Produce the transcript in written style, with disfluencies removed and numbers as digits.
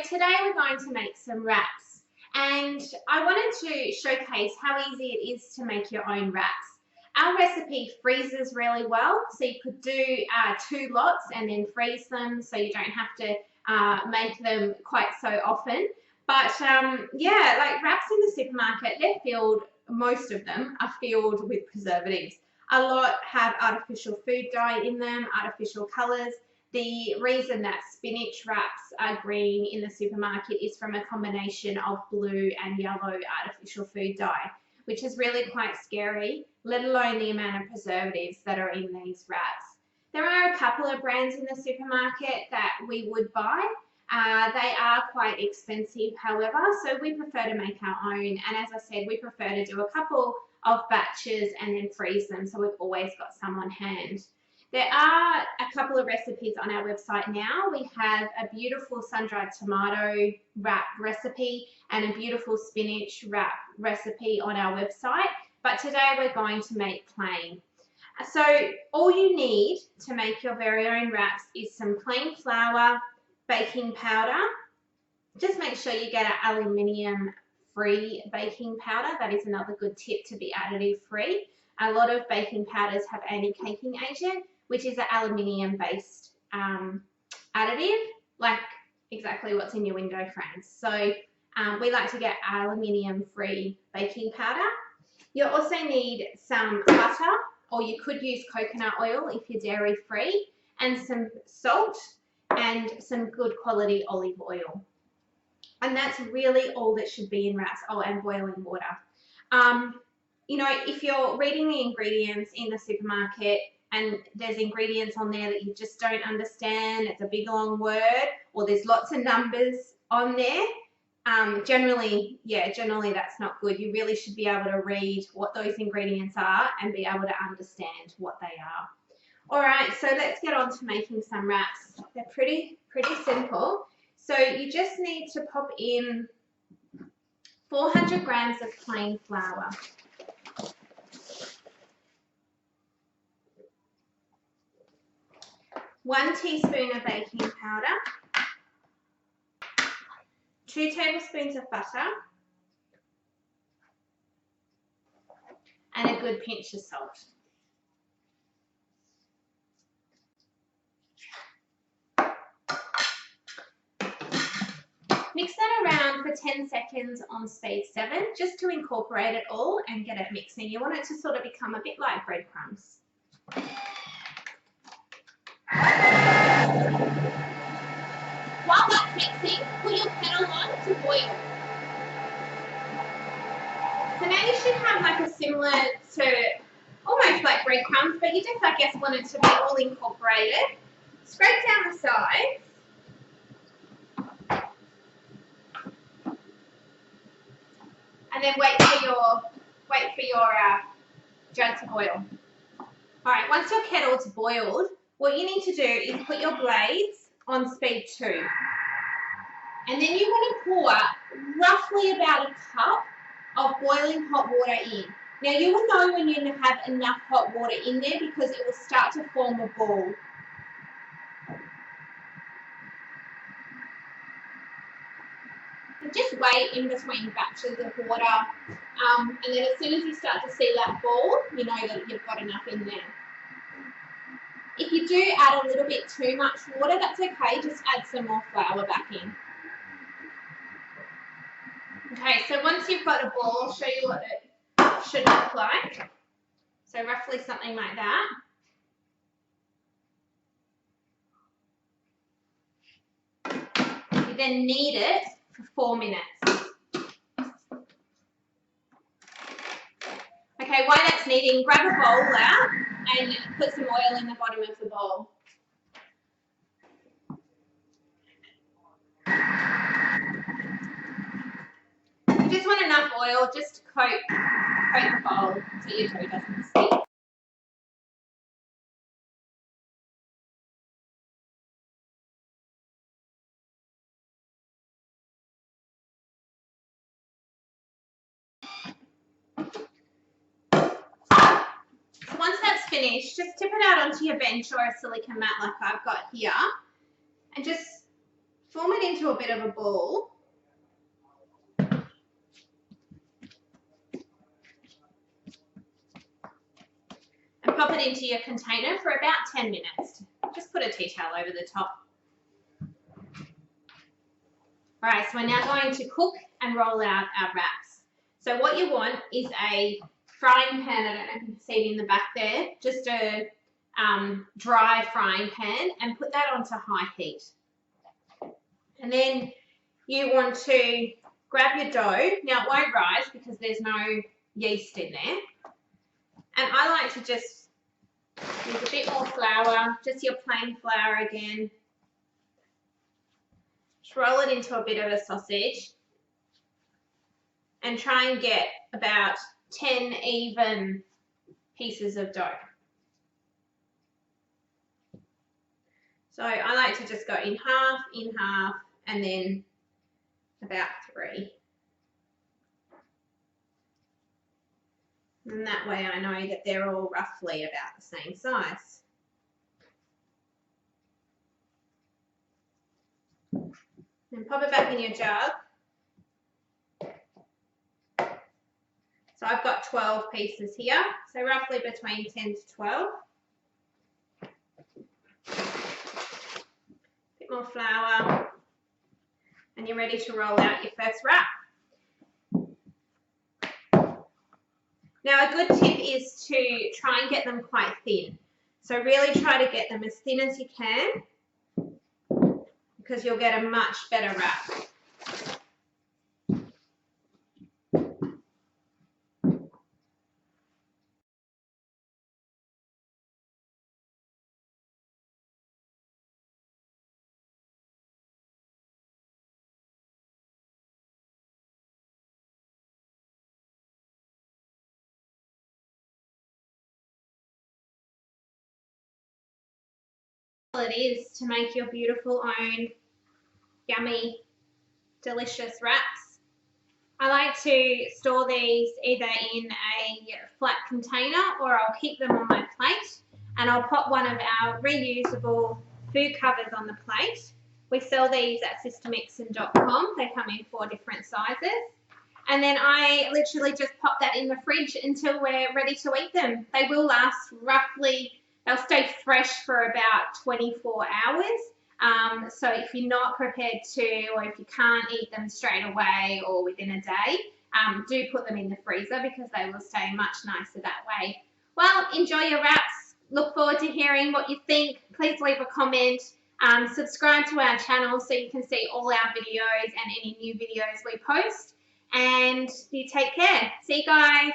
today we're going to make some wraps, and I wanted to showcase how easy it is to make your own wraps. Our recipe freezes really well, so you could do 2 lots and then freeze them so you don't have to make them quite so often. But yeah, like wraps in the supermarket, they're filled, most of them are filled with preservatives. A lot have artificial food dye in them, artificial colours. The reason that spinach wraps are green in the supermarket is from a combination of blue and yellow artificial food dye, which is really quite scary, let alone the amount of preservatives that are in these wraps. There are a couple of brands in the supermarket that we would buy. They are quite expensive, however, so we prefer to make our own. And as I said, we prefer to do a couple of batches and then freeze them, so we've always got some on hand. There are a couple of recipes on our website now. We have a beautiful sun-dried tomato wrap recipe and a beautiful spinach wrap recipe on our website, but today we're going to make plain. So all you need to make your very own wraps is some plain flour, baking powder. Just make sure you get an aluminium-free baking powder. That is another good tip to be additive-free. A lot of baking powders have anti-caking agent, which is an aluminium-based additive, like exactly what's in your window frames. So we like to get aluminium-free baking powder. You also need some butter, or you could use coconut oil if you're dairy-free, and some salt and some good quality olive oil. And that's really all that should be in wraps. Oh, and boiling water. You know, if you're reading the ingredients in the supermarket and there's ingredients on there that you just don't understand, it's a big long word, or there's lots of numbers on there, generally that's not good. You really should be able to read what those ingredients are and be able to understand what they are. All right, so let's get on to making some wraps. They're pretty simple. So you just need to pop in 400 grams of plain flour. 1 teaspoon of baking powder, 2 tablespoons of butter, and a good pinch of salt. Mix that around for 10 seconds on speed 7, just to incorporate it all and get it mixing. You want it to sort of become a bit like breadcrumbs. While that's mixing, put your kettle on to boil. So now you should have like a similar to almost like breadcrumbs, but you just, I guess, want it to be all incorporated. Scrape down the sides. And then wait for your jug to boil. All right, once your kettle's boiled, what you need to do is put your blades on speed 2. And then you want to pour roughly about a cup of boiling hot water in. Now you will know when you have enough hot water in there because it will start to form a ball. Just wait in between batches of water, and then as soon as you start to see that ball, you know that you've got enough in there. If you do add a little bit too much water, that's okay, just add some more flour back in. Okay, so once you've got a ball, I'll show you what it should look like. So roughly something like that. You then knead it for 4 minutes. Okay, while that's kneading, grab a bowl out and put some oil in the bottom of the bowl. You just want enough oil just to coat the bowl so your dough doesn't stick. Once that's finished, just tip it out onto your bench or a silicone mat like I've got here, and just form it into a bit of a ball. And pop it into your container for about 10 minutes. Just put a tea towel over the top. All right, so we're now going to cook and roll out our wraps. So what you want is a frying pan. I don't know if you can see it in the back there. Just a dry frying pan, and put that onto high heat. And then you want to grab your dough. Now it won't rise because there's no yeast in there. And I like to just use a bit more flour, just your plain flour again. Just roll it into a bit of a sausage and try and get about 10 even pieces of dough. So I like to just go in half, and then about 3. And that way I know that they're all roughly about the same size. And pop it back in your jug. So I've got 12 pieces here, so roughly between 10 to 12. Bit more flour, and you're ready to roll out your first wrap. Now a good tip is to try and get them quite thin. So really try to get them as thin as you can, because you'll get a much better wrap. It is to make your beautiful own yummy, delicious wraps. I like to store these either in a flat container, or I'll keep them on my plate, and I'll pop one of our reusable food covers on the plate. We sell these at sistermixon.com. They come in 4 different sizes. And then I literally just pop that in the fridge until we're ready to eat them. They will last roughly, they'll stay fresh for about 24 hours. So if you're not prepared to, or if you can't eat them straight away or within a day, do put them in the freezer, because they will stay much nicer that way. Well, enjoy your wraps. Look forward to hearing what you think. Please leave a comment. Subscribe to our channel so you can see all our videos and any new videos we post. And you take care. See you guys.